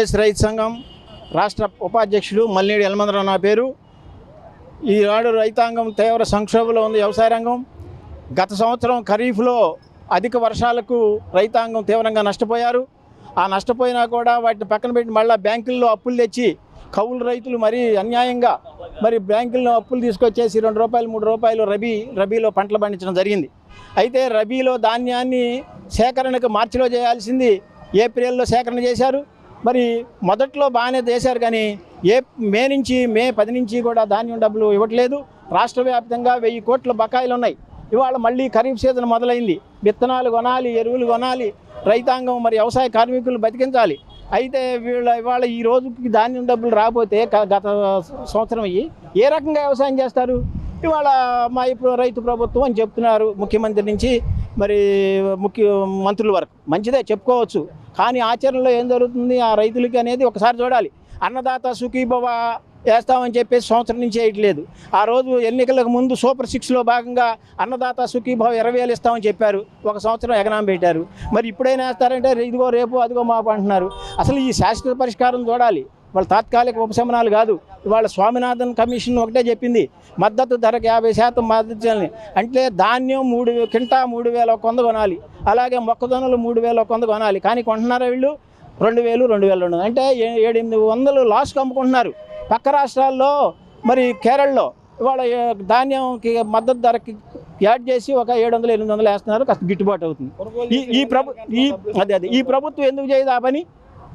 రైతు సంఘం రాష్ట్ర ఉపాధ్యక్షులు మల్లేడి యలమందరావు నా పేరు. ఈనాడు రైతాంగం తీవ్ర సంక్షోభంలో ఉంది. వ్యవసాయ రంగం గత సంవత్సరం ఖరీఫ్లో అధిక వర్షాలకు రైతాంగం తీవ్రంగా నష్టపోయారు. ఆ నష్టపోయినా కూడా వాటిని పక్కన పెట్టి మళ్ళీ బ్యాంకుల్లో అప్పులు తెచ్చి కౌలు రైతులు మరీ అన్యాయంగా బ్యాంకుల్లో అప్పులు తీసుకొచ్చేసి ₹2, ₹3 రబీలో పంటలు పండించడం జరిగింది. అయితే రబీలో ధాన్యాన్ని సేకరణకు మార్చిలో చేయాల్సింది ఏప్రిల్లో సేకరణ చేశారు. మొదట్లో బాగానే చేశారు, కానీ మే 10 నుంచి కూడా ధాన్యం డబ్బులు ఇవ్వట్లేదు. రాష్ట్ర వ్యాప్తంగా 1000 కోట్ల బకాయిలు ఉన్నాయి. ఇవాళ మళ్ళీ ఖరీఫ్ సీజన్ మొదలైంది. విత్తనాలు కొనాలి, ఎరువులు కొనాలి, రైతాంగం వ్యవసాయ కార్మికులు బతికించాలి. అయితే ఇవాళ ఈ రోజుకి ధాన్యం డబ్బులు రాకపోతే గత సంవత్సరం ఏ రకంగా వ్యవసాయం చేస్తారు? ఇవాళ మా రైతు ప్రభుత్వం అని చెప్తున్నారు. ముఖ్యమంత్రి నుంచి మంత్రుల వరకు మంచిదే చెప్పుకోవచ్చు, కానీ ఆచరణలో ఏం జరుగుతుంది ఆ రైతులకి అనేది ఒకసారి చూడాలి. అన్నదాత సుఖీభవ వేస్తామని చెప్పేసి సంవత్సరం నుంచి వేయట్లేదు. ఆ రోజు ఎన్నికలకు ముందు సూపర్ 6లో భాగంగా అన్నదాత సుఖీభవ 20,000 ఇస్తామని చెప్పారు. ఒక సంవత్సరం ఎగనాం పెట్టారు. ఇప్పుడైనా వేస్తారంటే ఇదిగో రేపు అదిగో మాపు అంటున్నారు. అసలు ఈ శాశ్వత పరిష్కారం చూడాలి, వాళ్ళ తాత్కాలిక ఉపశమనాలు కాదు. ఇవాళ స్వామినాథన్ కమిషన్ ఒకటే చెప్పింది, మద్దతు ధరకు 50% మద్దతు. అంటే ధాన్యం 3,100 కొనాలి, అలాగే మొక్కజొన్నలు 3,100 కొనాలి, కానీ కొంటున్నారా వీళ్ళు 2,200. అంటే 700-800 లాస్కి అమ్ముకుంటున్నారు. పక్క రాష్ట్రాల్లో కేరళలో ఇవాళ ధాన్యంకి మద్దతు ధరకి యాడ్ చేసి ఒక 700-800 వేస్తున్నారు, కాస్త గిట్టుబాటు అవుతుంది. ఈ ప్రభుత్వం ఎందుకు చేయదు ఆ పని?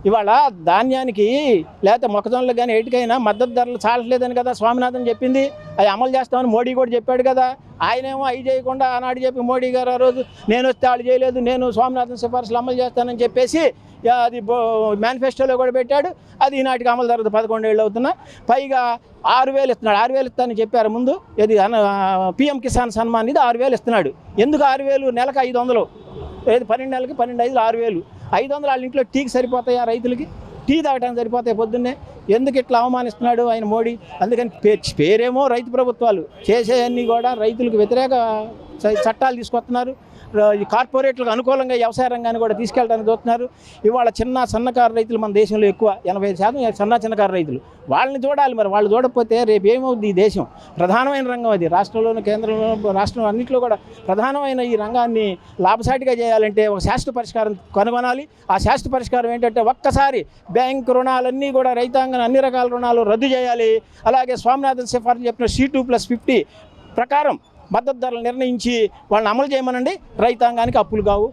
ఇవాళ ధాన్యానికి లేకపోతే మొక్కజొన్నలకు కానీ ఎటుకైనా మద్దతు ధరలు చాలట్లేదని కదా స్వామినాథన్ చెప్పింది. అవి అమలు చేస్తామని మోడీ కూడా చెప్పాడు కదా. ఆయనేమో అవి చేయకుండా ఆనాడు చెప్పి మోడీ గారు ఆ రోజు నేను వస్తే వాళ్ళు చేయలేదు, నేను స్వామినాథన్ సిఫార్సులు అమలు చేస్తానని చెప్పేసి అది మేనిఫెస్టోలో కూడా పెట్టాడు. అది ఈనాటికి అమలు జరుగుతుంది. 11 ఏళ్ళు అవుతున్నా. పైగా 6,000 ఇస్తున్నాడు. 6,000 ఇస్తానని చెప్పారు ముందు. ఇది PM కిసాన్ సన్మాన్ ఇది 6,000 ఇస్తున్నాడు. ఎందుకు 6,000? నెలకు 500, 12 నెలలకి 12,500 6,000. 500 వాళ్ళ ఇంట్లో టీకి సరిపోతాయా? రైతులకి టీ తాగడానికి సరిపోతాయి పొద్దున్నే. ఎందుకు ఇట్లా అవమానిస్తున్నాడు ఆయన మోడీ? అందుకని పేరేమో రైతు ప్రభుత్వాలు, చేసేవన్నీ కూడా రైతులకు వ్యతిరేక చట్టాలు తీసుకొస్తున్నారు. ఈ కార్పొరేట్లకు అనుకూలంగా వ్యవసాయ రంగాన్ని కూడా తీసుకెళ్ళడానికి చూస్తున్నారు. ఇవాళ సన్నకారు రైతులు మన దేశంలో ఎక్కువ, 80% చిన్నకారు రైతులు. వాళ్ళని చూడాలి. వాళ్ళు చూడకపోతే రేపు ఏమవుద్ది? ఈ దేశం ప్రధానమైన రంగం అది. రాష్ట్రంలోని కేంద్రంలో రాష్ట్రం అన్నింటిలో కూడా ప్రధానమైన ఈ రంగాన్ని లాభసాటిగా చేయాలంటే ఒక శాశ్వత పరిష్కారం కనుగొనాలి. ఆ శాశ్వత పరిష్కారం ఏంటంటే ఒక్కసారి బ్యాంకు రుణాలన్నీ కూడా రైతాంగం అన్ని రకాల రుణాలు రద్దు చేయాలి. అలాగే స్వామినాథన్ సిఫార్సు చెప్పిన C2+50 ప్రకారం మద్దతు ధరలు నిర్ణయించి వాళ్ళని అమలు చేయమనండి. రైతాంగానికి అప్పులు కావు,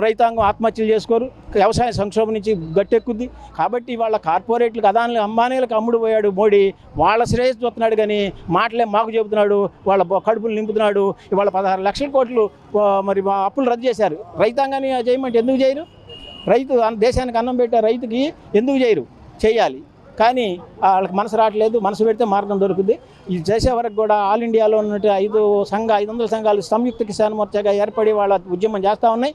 రైతాంగం ఆత్మహత్యలు చేసుకోరు, వ్యవసాయ సంక్షోభం నుంచి గట్టెక్కుద్ది. కాబట్టి వాళ్ళ కార్పొరేట్లకు అంబానీలకు అమ్ముడు పోయాడు మోడీ. వాళ్ళ శ్రేయస్సు చూస్తున్నాడు, కానీ మాటలే మాకు చెబుతున్నాడు. వాళ్ళ కడుపులు నింపుతున్నాడు. ఇవాళ 16 లక్షల కోట్లు అప్పులు రద్దు చేశారు. రైతాంగాన్ని చేయమంటే ఎందుకు చేయరు? రైతు దేశానికి అన్నం పెట్టే రైతుకి ఎందుకు చేయరు? చేయాలి, కానీ వాళ్ళకి మనసు రావట్లేదు. మనసు పెడితే మార్గం దొరుకుతుంది. ఇది చేసే వరకు కూడా ఆల్ ఇండియాలో ఉన్నట్టు 500 సంఘాలు సంయుక్త కిసాన్ మోర్చాగా ఏర్పడి వాళ్ళ ఉద్యమం చేస్తూ ఉన్నాయి.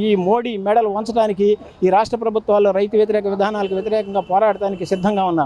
ఈ మోడీ మెడలు వంచడానికి ఈ రాష్ట్ర ప్రభుత్వాలు రైతు వ్యతిరేక విధానాలకు వ్యతిరేకంగా పోరాడటానికి సిద్ధంగా ఉన్నారు.